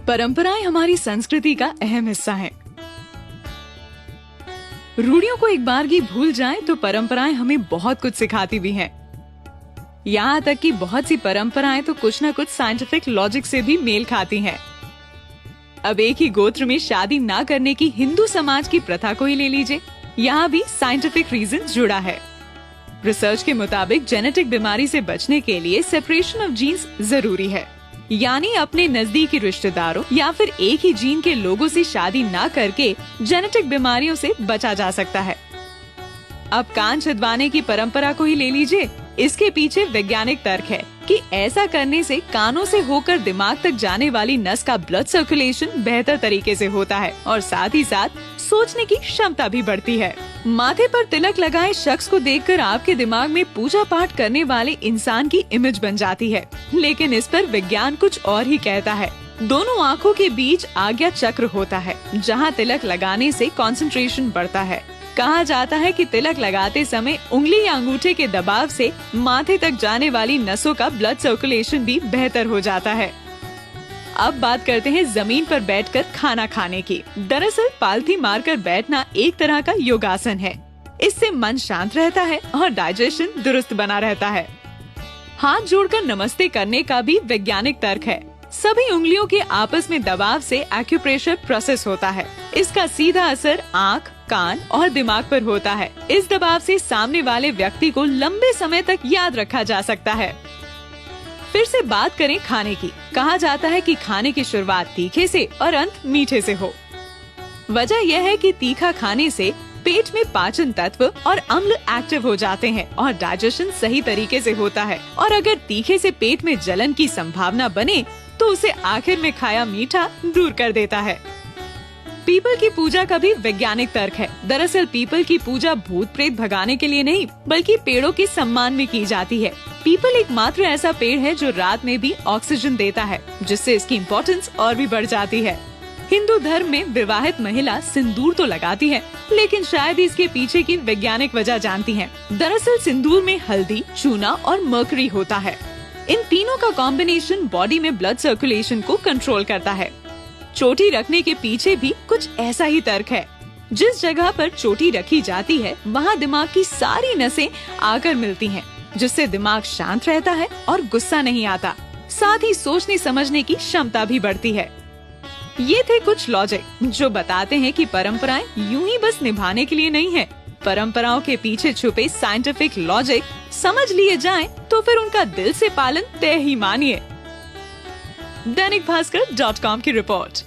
परंपराएं हमारी संस्कृति का अहम हिस्सा हैं। रूढ़ियों को एक बार की भूल जाएं तो परंपराएं हमें बहुत कुछ सिखाती भी हैं। यहाँ तक कि बहुत सी परंपराएं तो कुछ न कुछ साइंटिफिक लॉजिक से भी मेल खाती हैं। अब एक ही गोत्र में शादी ना करने की हिंदू समाज की प्रथा को ही ले लीजिए, यहाँ भी साइंटिफिक रीजन जुड़ा है। रिसर्च के मुताबिक जेनेटिक बीमारी से बचने के लिए सेपरेशन ऑफ जीन्स जरूरी है, यानी अपने नजदीकी रिश्तेदारों या फिर एक ही जीन के लोगों से शादी ना करके जेनेटिक बीमारियों से बचा जा सकता है। अब कान छिदवाने की परंपरा को ही ले लीजिए, इसके पीछे वैज्ञानिक तर्क है कि ऐसा करने से कानों से होकर दिमाग तक जाने वाली नस का ब्लड सर्कुलेशन बेहतर तरीके से होता है और साथ ही साथ सोचने की क्षमता भी बढ़ती है। माथे पर तिलक लगाए शख्स को देखकर आपके दिमाग में पूजा पाठ करने वाले इंसान की इमेज बन जाती है, लेकिन इस पर विज्ञान कुछ और ही कहता है। दोनों आँखों के बीच आज्ञा चक्र होता है, जहाँ तिलक लगाने से कंसंट्रेशन बढ़ता है। कहा जाता है कि तिलक लगाते समय उंगली या अंगूठे के दबाव से माथे तक जाने वाली नसों का ब्लड सर्कुलेशन भी बेहतर हो जाता है। अब बात करते हैं जमीन पर बैठकर खाना खाने की। दरअसल पालथी मारकर बैठना एक तरह का योगासन है। इससे मन शांत रहता है और डाइजेशन दुरुस्त बना रहता है। हाथ जोड़कर नमस्ते करने का भी वैज्ञानिक तर्क है। सभी उंगलियों के आपस में दबाव से एक्यूप्रेशर प्रोसेस होता है। इसका सीधा असर आँख, कान और दिमाग पर होता है। इस दबाव से सामने वाले व्यक्ति को लंबे समय तक याद रखा जा सकता है। फिर से बात करें खाने की। कहा जाता है कि खाने की शुरुआत तीखे से और अंत मीठे से हो। वजह यह है कि तीखा खाने से पेट में पाचन तत्व और अम्ल एक्टिव हो जाते हैं और डाइजेशन सही तरीके से होता है। और अगर तीखे से पेट में जलन की संभावना बने तो उसे आखिर में खाया मीठा दूर कर देता है। पीपल की पूजा का भी वैज्ञानिक तर्क है। दरअसल पीपल की पूजा भूत प्रेत भगाने के लिए नहीं, बल्कि पेड़ों के सम्मान में की जाती है। पीपल एकमात्र ऐसा पेड़ है जो रात में भी ऑक्सीजन देता है, जिससे इसकी इम्पोर्टेंस और भी बढ़ जाती है। हिंदू धर्म में विवाहित महिला सिंदूर तो लगाती है, लेकिन शायद इसके पीछे की वैज्ञानिक वजह जानती है। दरअसल सिंदूर में हल्दी, चूना और मर्करी होता है। इन तीनों का कॉम्बिनेशन बॉडी में ब्लड सर्कुलेशन को कंट्रोल करता है। चोटी रखने के पीछे भी कुछ ऐसा ही तर्क है। जिस जगह पर चोटी रखी जाती है वहाँ दिमाग की सारी नसें आकर मिलती हैं, जिससे दिमाग शांत रहता है और गुस्सा नहीं आता। साथ ही सोचने समझने की क्षमता भी बढ़ती है। ये थे कुछ लॉजिक जो बताते हैं कि परंपराएं यूं ही बस निभाने के लिए नहीं है। परंपराओं के पीछे छुपे साइंटिफिक लॉजिक समझ लिए जाएं तो फिर उनका दिल से पालन तय ही मानिए। दैनिक भास्कर.com की रिपोर्ट।